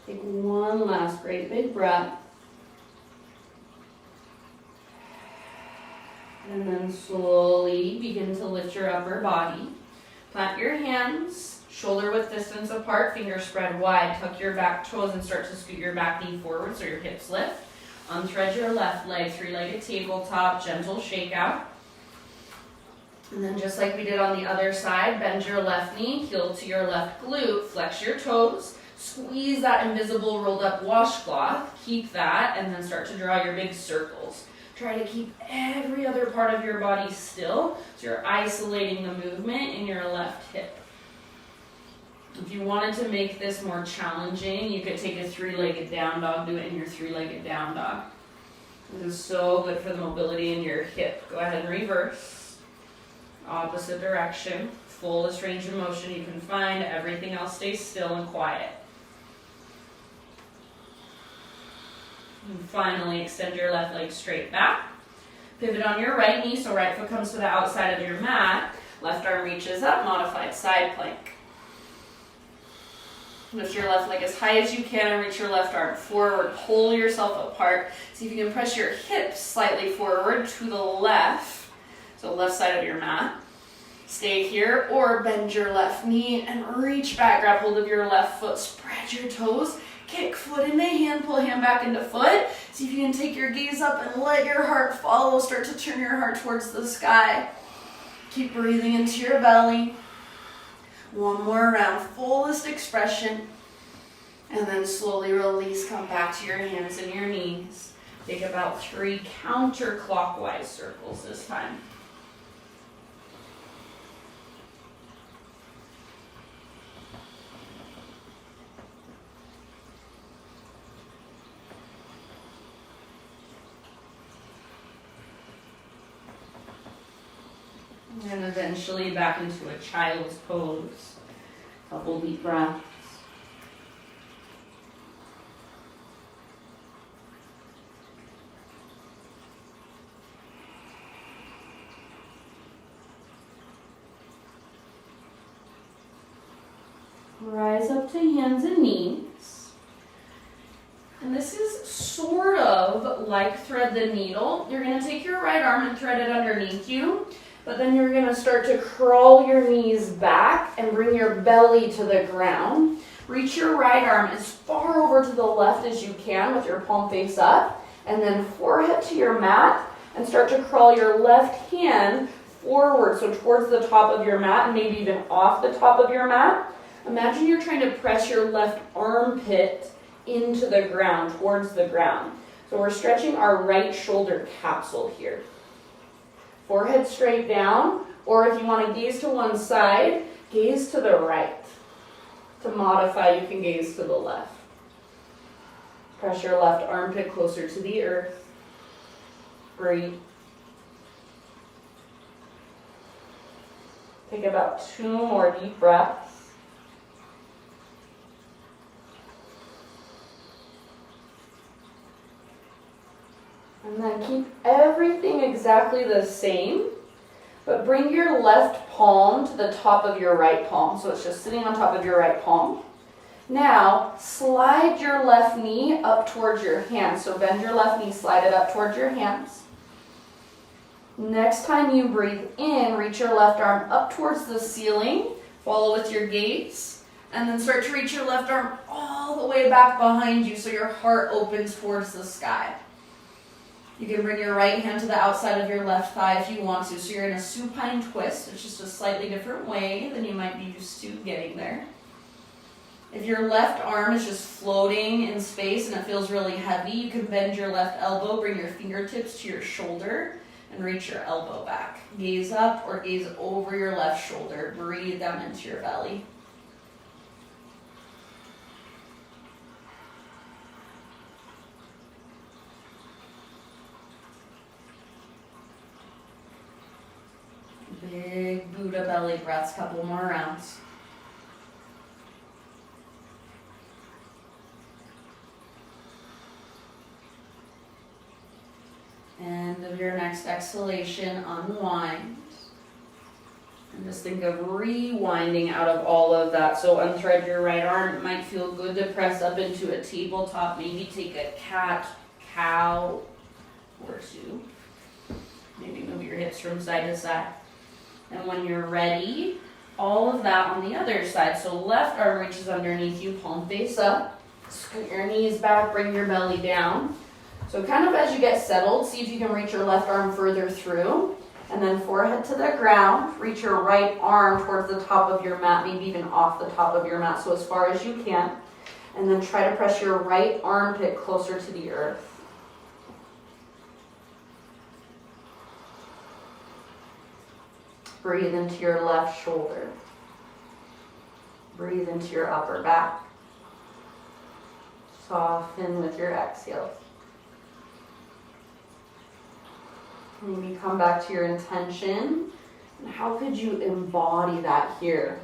Take one last great big breath. And then slowly begin to lift your upper body. Plant your hands, shoulder width distance apart, fingers spread wide. Tuck your back toes and start to scoot your back knee forward so your hips lift. Unthread your left leg, 3-legged tabletop, gentle shakeout. And then just like we did on the other side, bend your left knee, heel to your left glute, flex your toes. Squeeze that invisible rolled up washcloth, keep that, and then start to draw your big circles. Try to keep every other part of your body still, so you're isolating the movement in your left hip. If you wanted to make this more challenging, you could take a 3-legged down dog, do it in your 3-legged down dog. This is so good for the mobility in your hip. Go ahead and reverse. Opposite direction, fullest range of motion you can find. Everything else stays still and quiet. And finally, extend your left leg straight back. Pivot on your right knee, so right foot comes to the outside of your mat. Left arm reaches up, modified side plank. Lift your left leg as high as you can and reach your left arm forward. Pull yourself apart. See if you can press your hips slightly forward to the left. So left side of your mat. Stay here or bend your left knee and reach back. Grab hold of your left foot. Spread your toes. Kick foot into hand, pull hand back into foot. See if you can take your gaze up and let your heart follow. Start to turn your heart towards the sky. Keep breathing into your belly. One more round, fullest expression. And then slowly release, come back to your hands and your knees. Take about 3 counterclockwise circles this time. And eventually back into a child's pose. Couple deep breaths. Rise up to hands and knees. And this is sort of like thread the needle. You're going to take your right arm and thread it underneath you. But then you're going to start to crawl your knees back and bring your belly to the ground. Reach your right arm as far over to the left as you can with your palm face up. And then forehead to your mat and start to crawl your left hand forward, so towards the top of your mat and maybe even off the top of your mat. Imagine you're trying to press your left armpit into the ground, towards the ground. So we're stretching our right shoulder capsule here. Forehead straight down, or if you want to gaze to one side, gaze to the right. To modify, you can gaze to the left. Press your left armpit closer to the earth. Breathe. Take about 2 more deep breaths. And then keep everything exactly the same, but bring your left palm to the top of your right palm. So it's just sitting on top of your right palm. Now, slide your left knee up towards your hands. So bend your left knee, slide it up towards your hands. Next time you breathe in, reach your left arm up towards the ceiling. Follow with your gaze. And then start to reach your left arm all the way back behind you so your heart opens towards the sky. You can bring your right hand to the outside of your left thigh if you want to. So you're in a supine twist. It's just a slightly different way than you might be used to getting there. If your left arm is just floating in space and it feels really heavy, you can bend your left elbow, bring your fingertips to your shoulder, and reach your elbow back. Gaze up or gaze over your left shoulder. Breathe down into your belly. Big Buddha belly breaths, couple more rounds. End of your next exhalation, unwind. And just think of rewinding out of all of that. So unthread your right arm. It might feel good to press up into a tabletop. Maybe take a cat, cow, horseshoe. Maybe move your hips from side to side. And when you're ready, all of that on the other side. So left arm reaches underneath you, palm face up. Scoot your knees back, bring your belly down. So kind of as you get settled, see if you can reach your left arm further through. And then forehead to the ground. Reach your right arm towards the top of your mat, maybe even off the top of your mat, so as far as you can. And then try to press your right armpit closer to the earth. Breathe into your left shoulder. Breathe into your upper back. Soften with your exhale. Maybe come back to your intention. And how could you embody that here?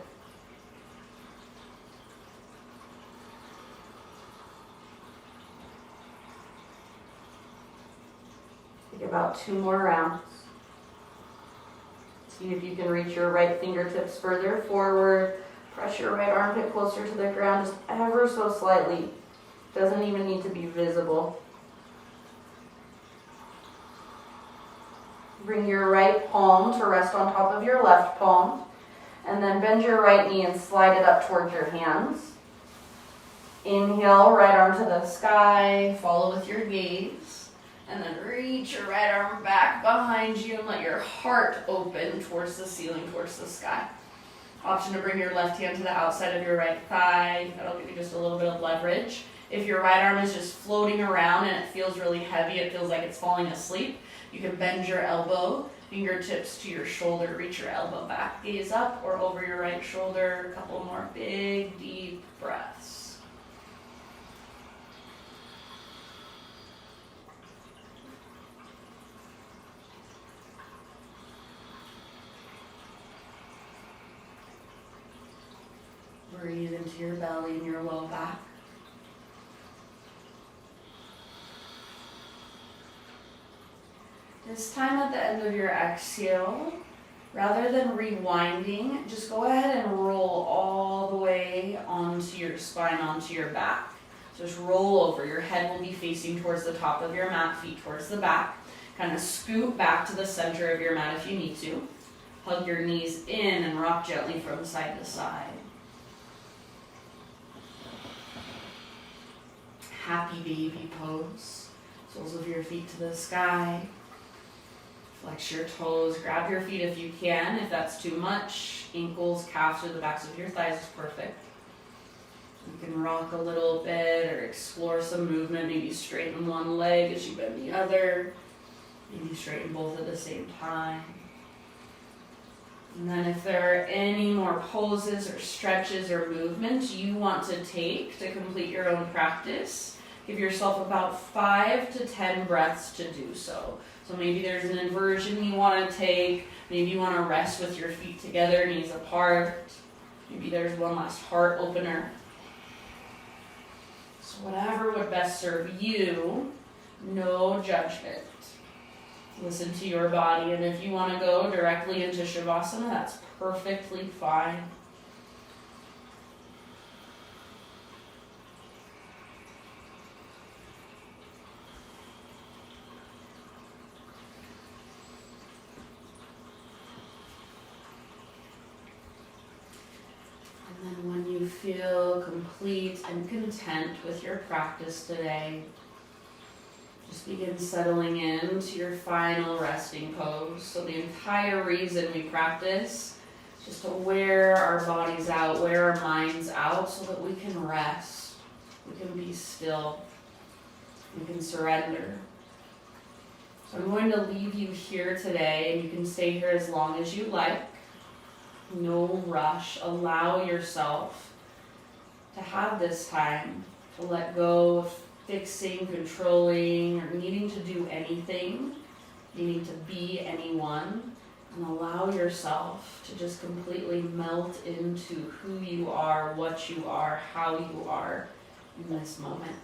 Take about 2 more rounds. See if you can reach your right fingertips further forward. Press your right armpit closer to the ground, just ever so slightly. Doesn't even need to be visible. Bring your right palm to rest on top of your left palm. And then bend your right knee and slide it up towards your hands. Inhale, right arm to the sky. Follow with your gaze. And then reach your right arm back behind you and let your heart open towards the ceiling, towards the sky. Option to bring your left hand to the outside of your right thigh. That'll give you just a little bit of leverage. If your right arm is just floating around and it feels really heavy, it feels like it's falling asleep, you can bend your elbow, fingertips to your shoulder, reach your elbow back. Gaze up or over your right shoulder. A couple more big, deep breaths. Breathe into your belly and your low back. This time at the end of your exhale, rather than rewinding, just go ahead and roll all the way onto your spine, onto your back. So just roll over. Your head will be facing towards the top of your mat, feet towards the back. Kind of scoot back to the center of your mat if you need to. Hug your knees in and rock gently from side to side. Happy baby pose. Soles of your feet to the sky. Flex your toes. Grab your feet if you can. If that's too much, ankles, calves, or the backs of your thighs is perfect. You can rock a little bit or explore some movement. Maybe straighten one leg as you bend the other. Maybe straighten both at the same time. And then if there are any more poses or stretches or movements you want to take to complete your own practice, give yourself about 5 to 10 breaths to do so. So maybe there's an inversion you want to take. Maybe you want to rest with your feet together, knees apart. Maybe there's one last heart opener. So whatever would best serve you, no judgment. Listen to your body, and if you want to go directly into Shavasana, that's perfectly fine. And then when you feel complete and content with your practice today, just begin settling into your final resting pose. So the entire reason we practice Just to wear our bodies out, wear our minds out so that we can rest. We can be still. We can surrender. So I'm going to leave you here today, and you can stay here as long as you like. No rush. Allow yourself to have this time to let go of fixing, controlling, or needing to do anything, needing to be anyone, and allow yourself to just completely melt into who you are, what you are, how you are in this moment,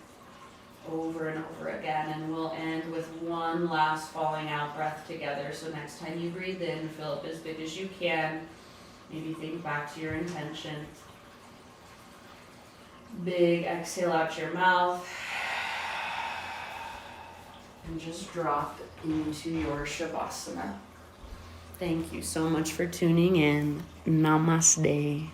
over and over again. And we'll end with one last falling out breath together. So next time you breathe in, fill up as big as you can. Maybe think back to your intention. Big exhale out your mouth. And just drop into your Shavasana. Thank you so much for tuning in. Namaste.